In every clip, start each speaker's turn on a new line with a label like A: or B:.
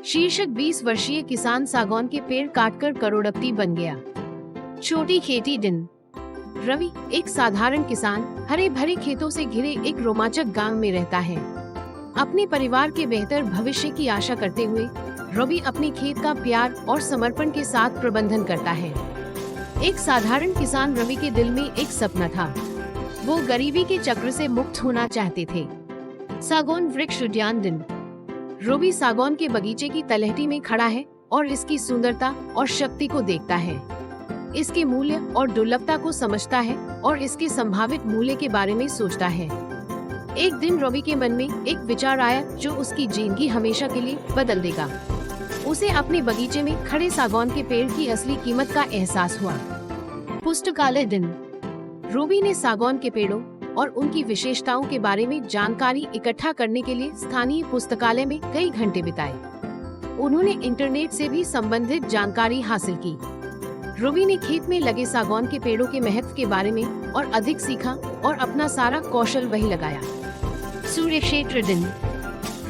A: शीर्षक 20 वर्षीय किसान सागौन के पेड़ काटकर करोड़पति बन गया। छोटी खेती दिन। रवि एक साधारण किसान हरे भरे खेतों से घिरे एक रोमांचक गांव में रहता है। अपने परिवार के बेहतर भविष्य की आशा करते हुए रवि अपने खेत का प्यार और समर्पण के साथ प्रबंधन करता है। एक साधारण किसान रवि के दिल में एक सपना था। वो गरीबी के चक्र से मुक्त होना चाहते थे। सागौन वृक्ष उद्यान दिन। रवि सागौन के बगीचे की तलहटी में खड़ा है और इसकी सुंदरता और शक्ति को देखता है। इसके मूल्य और दुर्लभता को समझता है और इसके संभावित मूल्य के बारे में सोचता है। एक दिन रवि के मन में एक विचार आया जो उसकी जिंदगी हमेशा के लिए बदल देगा। उसे अपने बगीचे में खड़े सागौन के पेड़ की असली कीमत का एहसास हुआ। पुस्तकालय दिन। रवि ने सागौन के पेड़ों और उनकी विशेषताओं के बारे में जानकारी इकट्ठा करने के लिए स्थानीय पुस्तकालय में कई घंटे बिताए। उन्होंने इंटरनेट से भी संबंधित जानकारी हासिल की। रवि ने खेत में लगे सागौन के पेड़ों के महत्व के बारे में और अधिक सीखा और अपना सारा कौशल वही लगाया। सूर्य क्षेत्र दिन।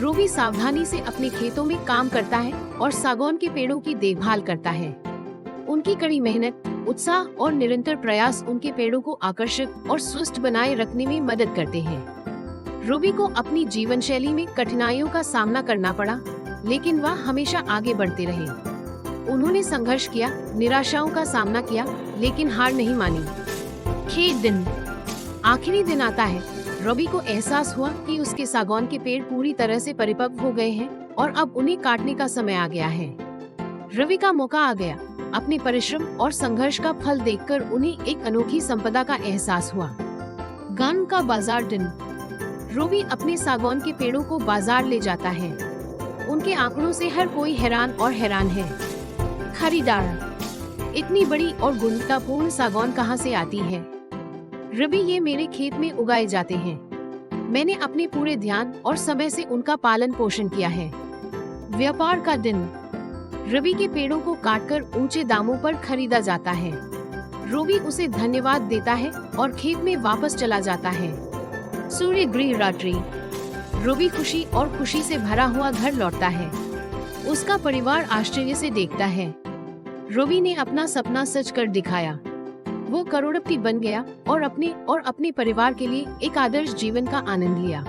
A: रवि सावधानी से अपने खेतों में काम करता है और सागौन के पेड़ों की देखभाल करता है। उनकी कड़ी मेहनत, उत्साह और निरंतर प्रयास उनके पेड़ों को आकर्षक और स्वस्थ बनाए रखने में मदद करते हैं। रवि को अपनी जीवन शैली में कठिनाइयों का सामना करना पड़ा, लेकिन वह हमेशा आगे बढ़ते रहे। उन्होंने संघर्ष किया, निराशाओं का सामना किया, लेकिन हार नहीं मानी। खेत दिन। आखिरी दिन आता है। रवि को एहसास हुआ कि उसके सागौन के पेड़ पूरी तरह से परिपक्व हो गए हैं और अब उन्हें काटने का समय आ गया है। रवि का मौका आ गया। अपने परिश्रम और संघर्ष का फल देखकर उन्हें एक अनोखी संपदा का एहसास हुआ। गांव का बाजार दिन। रवि अपने सागौन के पेड़ों को बाजार ले जाता है। उनके आंकड़ों से हर कोई हैरान है। खरीदार, इतनी बड़ी और गुणवत्तापूर्ण सागौन कहां से आती है? रवि, ये मेरे खेत में उगाए जाते हैं। मैंने अपने पूरे ध्यान और समय से उनका पालन पोषण किया है। व्यापार का दिन। रवि के पेड़ों को काटकर ऊंचे दामों पर खरीदा जाता है। रवि उसे धन्यवाद देता है और खेत में वापस चला जाता है। सूर्य गृह रात्रि। रवि खुशी से भरा हुआ घर लौटता है। उसका परिवार आश्चर्य से देखता है। रवि ने अपना सपना सच कर दिखाया। वो करोड़पति बन गया और अपने परिवार के लिए एक आदर्श जीवन का आनंद लिया।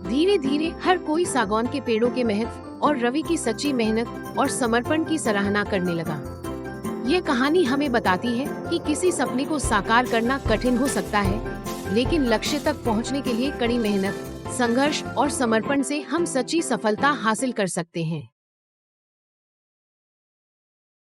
A: धीरे धीरे हर कोई सागौन के पेड़ों के महत्व और रवि की सच्ची मेहनत और समर्पण की सराहना करने लगा। ये कहानी हमें बताती है कि किसी सपने को साकार करना कठिन हो सकता है, लेकिन लक्ष्य तक पहुंचने के लिए कड़ी मेहनत, संघर्ष और समर्पण से हम सच्ची सफलता हासिल कर सकते हैं।